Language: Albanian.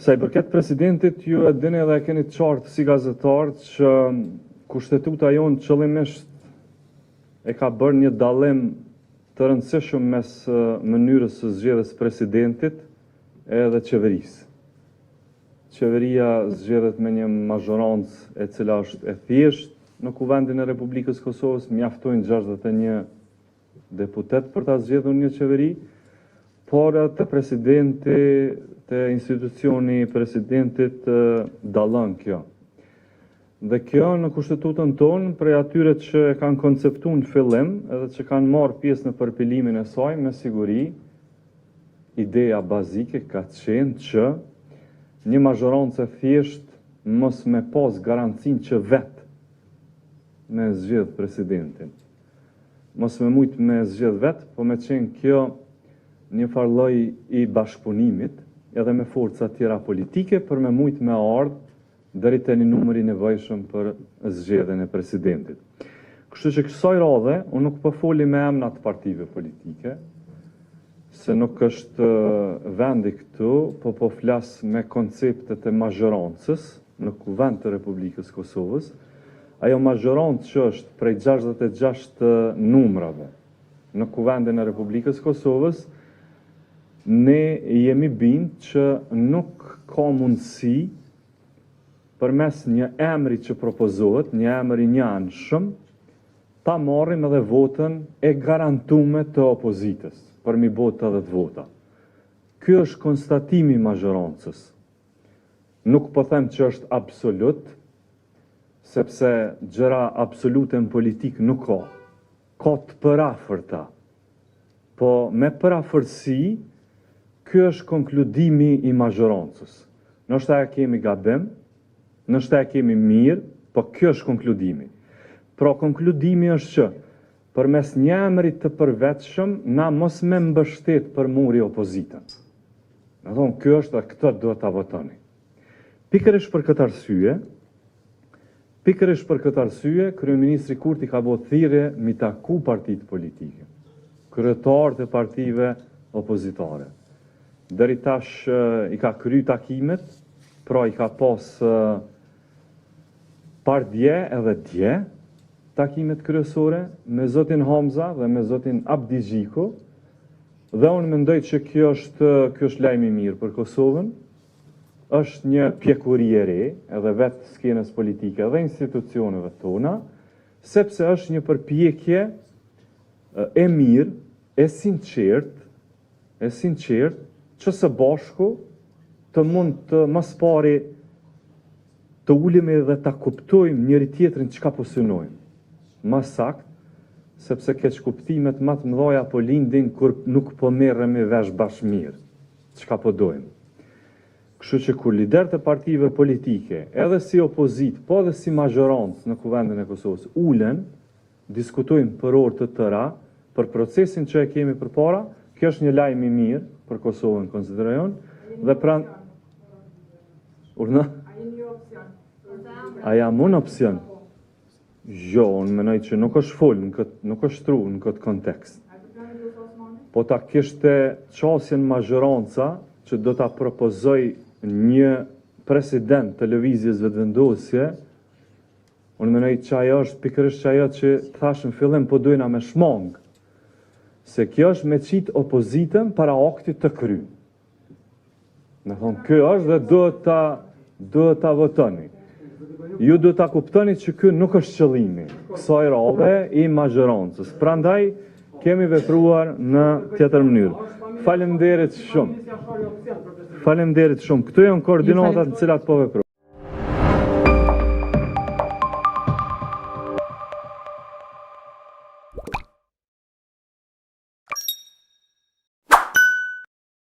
Sa I përket presidentit, ju e dini dhe e keni të qartë si gazetar që kushtetuta jonë qëllimisht e ka bërë një dallim të rëndësishëm mes mënyrës së zgjedhjes presidentit edhe qeverisë. Qeveria zgjedhet me një mazhorancë e cila është e thjeshtë në Kuvendin e Republikës Kosovës, mjaftojnë 61 deputet për ta zgjedhur një qeveri, por të presidenti, të institucioni presidentit dallon kjo. Dhe kjo në kushtetutën tonë, prej atyre që e kanë konceptuar në fillim, edhe që kanë marrë pjesë në përpilimin e saj, me siguri, ideja bazike ka qenë që një mazhorancë e thjeshtë mos me pas garancinë që vetë me zgjedh presidentin. Mos me mujt me zgjedh vetë, po me qenë kjo një farloj I bashkëpunimit, edhe me forca tjera politike, për me mujt me ardhë deri te një numër I nevojshëm për zgjedhjen e presidentit. Kështu që kësaj radhe, unë nuk po foli me emrat partive politike, se nuk është vendi këtu, po flas me konceptet e mazhorancës në Kuvend të Republikës Kosovës. Ajo mazhorancë që është prej 66 numrave në Kuvendin e Republikës Kosovës, ne jemi bind që nuk ka mundësi përmes një emri që propozohet, një emër I njanshëm, ta marrim edhe votën e garantume të opozitës, për mi botë 80 vota. Ky është konstatimi I mazhorancës. Nuk po them që është absolut, sepse gjëra absolute në politik nuk ka. Ka të përafërta. Po me përafërsi, ky është konkludimi I mazhorancës. Nështë e kemi gabim, nështë e kemi mirë, po kjo është konkludimi. Pra konkludimi është që, përmes një emri të përvetshëm, na mos me mbështet për muri opozitën. Në thonë, kjo është dhe këtë do të votoni. Pikërisht për këtë arsye, Kryeministri Kurti ka bërë thirrje mi taku partitë politike, kryetarët e partive opozitare. Deri tash I ka kry takimet, pra I ka pas par dje edhe dje takimet kryesore me zotin Hamza dhe me zotin Abdi Xhiku, dhe unë mendoj që kjo është lajm I mirë për Kosovën, është një pjekuri e re, edhe vetë skenës politike dhe institucioneve tona, sepse është një përpjekje e mirë, e sinqert, që së bashku të mund të mos pari të ulemi dhe ta kuptojmë njëri tjetrin çka po synojmë. Më saktë, sepse keq kuptimet më të mëdha po lindin kur nuk po merremi vesh bashkë mirë, çka po dojmë. Kështu që kur liderët e partive politike, edhe si opozit, po edhe si mazhorancë në Kuvendin e Kosovës, ulen, diskutojmë për orë të tëra, për procesin që e kemi përpara, kjo është një lajm I mirë për Kosovën, konsiderajon, dhe Urna? A jam unë opcion? Jo, unë menoj që nuk është full, nuk është tru në këtë kontekst. Po ta kishte qasjen mazhoranca që do ta propozoj një president të lëvizjes vetëvendosje, unë menoj që ajo është pikërisht që ajo që thash në fillim po dojna me shmang, se kjo është me qitë opozitën para aktit të kry. Në thonë, kjo është dhe do ta votoni. Ju do ta kuptoni që kjo nuk është qëllimi kësaj radhe I mazhorancës. Prandaj kemi vepruar në tjetër mënyrë. Faleminderit shumë. Këto janë koordinatat në cilat po veprojmë.